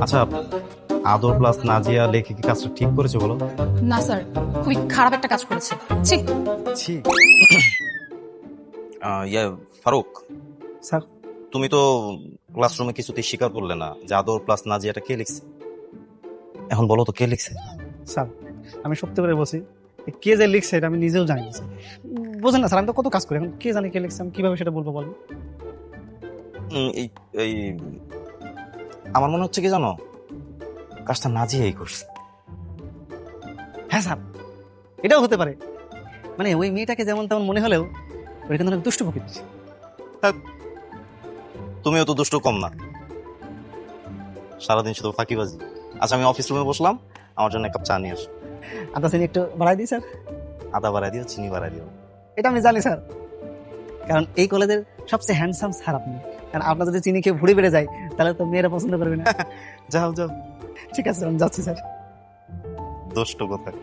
আচ্ছা, আদর প্লাস নাজিয়া লেখে কি কাজটা ঠিক করেছে বলো? না স্যার, খুবই খারাপ একটা কাজ করেছে। ছি। ছি। ফারুক, স্যার তুমি তো ক্লাসরুমে কিছুতেই স্বীকার করলে না যে আদর প্লাস নাজিয়াটা কে লিখছে। এখন বলো তো কে লিখছে? স্যার আমি সত্যি করে বলছি, কে যে লিখছে এটা আমি নিজেও জানি না স্যার। বোঝেন না স্যার, আমি তো কত কাজ করি, এখন কে জানি কে লিখছে, আমি কিভাবে সেটা বলবো বলেন? এই এই আমার মনে হচ্ছে কি জানো, কাজটা নাজিয়াই করছে। হ্যাঁ স্যার, এটাও হতে পারে। মানে ওই মেয়েটাকে যেমন তেমন মনে হলেও ওই কিন্তু অনেক দুষ্ট প্রকৃতি। তুমিও তো দুষ্ট কম না, সারাদিন শুধু ফাঁকিবাজি। আচ্ছা, আমি অফিস রুমে বসলাম, আমার জন্য এক কাপ চা নিয়ে আসো। আদা চিনি একটু বাড়াই দিই স্যার। আদা বাড়াই দিও, চিনি বাড়াই দিও। এটা আমি জানি স্যার, কারণ এই কলেজের সবচেয়ে হ্যান্ডসাম স্যার আপনি। কারণ আপনার যদি চিনি খেয়ে ভুড়ি বেড়ে যায় তাহলে তো মেয়েরা পছন্দ করবে না। যাও যাও, ঠিক আছে, আমি যাচ্ছি স্যার। দুষ্ট কোথায়।